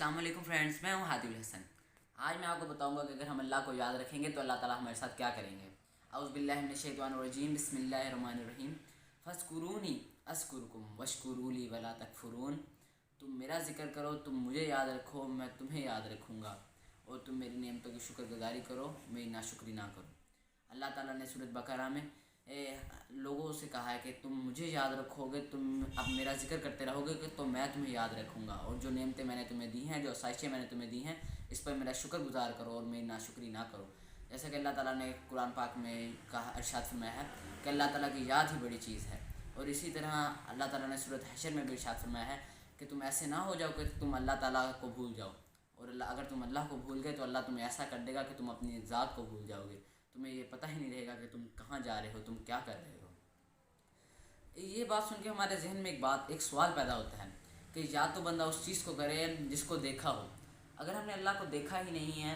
अस्सलाम वालेकुम फ्रेंड्स, मैं हूँ हादिल हसन। आज मैं आपको बताऊंगा कि अगर हम अल्लाह को याद रखेंगे तो अल्लाह ताला हमारे साथ क्या करेंगे। औज़ु बिल्लाहि मिनश शैतानिर रजीम, बिस्मिल्लाहिर रहमानिर रहीम। फज़्कुरूनी अज़्कुरुकुम वश्कुरूली वला तकफ़ुरून। तुम मेरा ज़िक्र करो, तुम मुझे याद रखो, मैं तुम्हें याद रखूँगा, और तुम मेरी नेमतों की शुक्रगुज़ारी करो, मेरी नाशुक्री ना करो। अल्लाह ताला ने सूरत बकरा में लोगों से कहा है कि तुम मुझे याद रखोगे, तुम अब मेरा जिक्र करते रहोगे कि तो मैं तुम्हें याद रखूँगा, और जो नेमतें मैंने तुम्हें दी हैं, जो आसाइशें मैंने तुम्हें दी हैं, इस पर मेरा शुक्रगुज़ार करो और मेरी नाशुक्री ना करो। जैसा कि अल्लाह ताला ने कुरान पाक में कहा, इरशाद फरमाया है कि अल्लाह ताला की याद ही बड़ी चीज़ है। और इसी तरह अल्लाह ताला ने सूरत हशर में भी इरशाद फरमाया है कि तुम ऐसे ना हो जाओ कि तुम अल्लाह ताला को भूल जाओ, और अगर तुम अल्लाह को भूल गए तो अल्लाह तुम्हें ऐसा कर देगा कि तुम अपनी ज़ात को भूल जाओगे। तुम्हें ये पता ही नहीं रहेगा कि तुम कहाँ जा रहे हो, तुम क्या कर रहे हो। ये बात सुन के हमारे जहन में एक सवाल पैदा होता है कि या तो बंदा उस चीज़ को करे जिसको देखा हो। अगर हमने अल्लाह को देखा ही नहीं है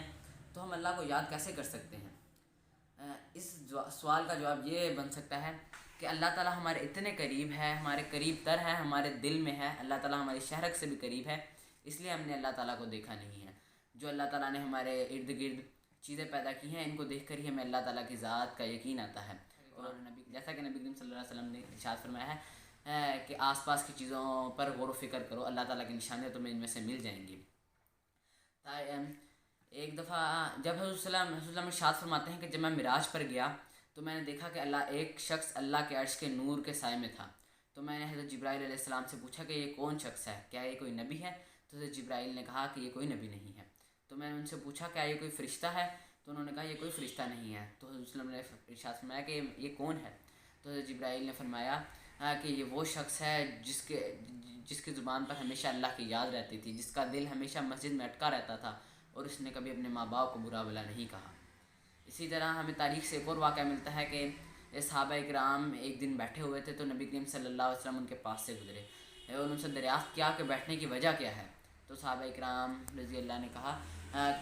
तो हम अल्लाह को याद कैसे कर सकते हैं। इस सवाल का जवाब ये बन सकता है कि अल्लाह ताला हमारे इतने करीब है, हमारे करीब तर है, हमारे दिल में है। अल्लाह ताला हमारी शहरक से भी करीब है, इसलिए हमने अल्लाह ताला को देखा नहीं है। जो अल्लाह ताला ने हमारे इर्द गिर्द चीज़ें पैदा की हैं, इनको देख कर ही हमें अल्लाह ताला की ज़ात का यकीन आता है। और जैसा कि नबी करीम सल्लल्लाहु अलैहि वसल्लम ने इरशाद फरमाया है कि आसपास की चीज़ों पर गौर व फिक्र करो, अल्लाह ताला की निशानियाँ तुम्हें इनमें से मिल जाएंगी। एक दफ़ा जब हज़रत इरशाद फरमाते हैं कि जब मैं मिराज पर गया तो मैंने देखा कि एक शख्स अल्लाह के अर्श के नूर के साए में था। तो मैंने हज़रत जिब्राइल अलैहिस्सलाम से पूछा कि ये कौन शख्स है, क्या ये कोई नबी है। तो हज़रत जिब्राइल ने कहा कि ये कोई नबी नहीं है। तो मैंने उनसे पूछा क्या ये कोई फ़रिश्ता है, तो उन्होंने कहा ये कोई फ़रिश्ता नहीं है। तो हज़रत ने इरशाद फरमाया कि ये कौन है। तो हज़रत जिब्राइल ने फरमाया कि ये वो शख्स है जिसकी ज़ुबान पर हमेशा अल्लाह की याद रहती थी, जिसका दिल हमेशा मस्जिद में अटका रहता था, और उसने कभी अपने माँ बाप को बुरा भला नहीं कहा। इसी तरह हमें तारीख़ से एक और वाक़या मिलता है कि सहाबा-ए-किराम एक दिन बैठे हुए थे तो नबी करीम सल्लल्लाहु अलैहि वसल्लम उनके पास से गुज़रे और उनसे दरियाफ़्त किया कि बैठने की वजह क्या है। तो सहाबा-ए-किराम रज़ी अल्लाह ने कहा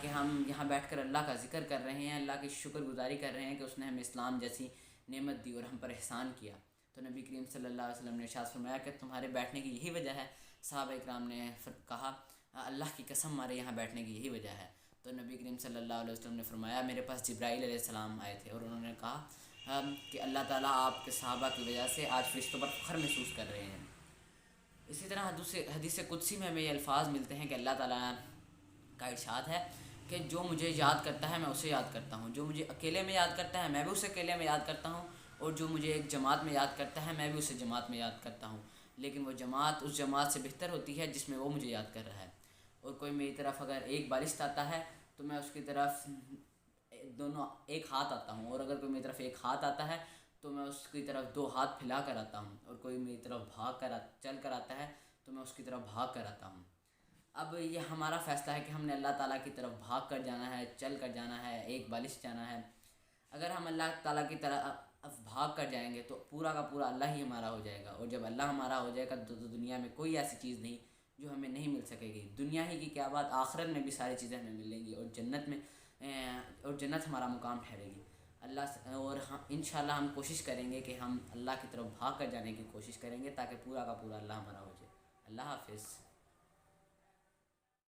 कि हम यहाँ बैठकर अल्लाह का ज़िक्र कर रहे हैं, अल्लाह की शुक्रगुज़ारी कर रहे हैं कि उसने हमें इस्लाम जैसी नेमत दी और हम पर एहसान किया। तो नबी करीम सल्लल्लाहु अलैहि वसल्लम ने इरशाद फरमाया कि तुम्हारे बैठने की यही वजह है। सहाबा-ए-किराम ने कहा अल्लाह की कसम, हमारे यहाँ बैठने की यही वजह है। तो नबी करीम सल्लल्लाहु अलैहि वसल्लम ने फरमाया मेरे पास जिब्राईल अलैहिस्सलाम आए थे और उन्होंने कहा कि अल्लाह ताला आपके सहाबा की वजह से आज फ़रिश्तों पर फ़ख्र महसूस कर रहे हैं। इसी तरह हदीस कुदसी में हमें ये अल्फाज मिलते हैं कि अल्लाह ताला का इरशाद है कि जो मुझे याद करता है मैं उसे याद करता हूँ, जो मुझे अकेले में याद करता है मैं भी उसे अकेले में याद करता हूँ, और जो मुझे एक जमात में याद करता है मैं भी उसे जमात में याद करता हूँ। लेकिन वो जमात उस जमात से बेहतर होती है जिसमें वो मुझे याद कर रहा है। और कोई मेरी तरफ अगर एक बारिश आता है तो मैं उसकी तरफ दोनों एक हाथ आता हूँ, और अगर कोई मेरी तरफ एक हाथ आता है तो मैं उसकी तरफ दो हाथ फैला कर आता हूँ, और कोई मेरी तरफ चल कर आता है तो मैं उसकी तरफ भाग कर आता हूँ। अब ये हमारा फ़ैसला है कि हमने अल्लाह ताला की तरफ भाग कर जाना है, चल कर जाना है, एक बारिश जाना है। अगर हम अल्लाह ताला की तरफ भाग कर जाएंगे तो पूरा का पूरा अल्लाह ही हमारा हो जाएगा, और जब अल्लाह हमारा हो जाएगा तो दुनिया में कोई ऐसी चीज़ नहीं जो हमें नहीं मिल सकेगी। दुनिया ही की क्या बात, आखिरत में भी सारी चीज़ें हमें मिलेंगी, और जन्नत हमारा मुकाम ठहरेगी। और हम इंशाल्लाह हम कोशिश करेंगे कि हम अल्लाह की तरफ भाग कर जाने की कोशिश करेंगे ताकि पूरा का पूरा अल्लाह हमारा हो जाए। अल्लाह हाफ़िज़।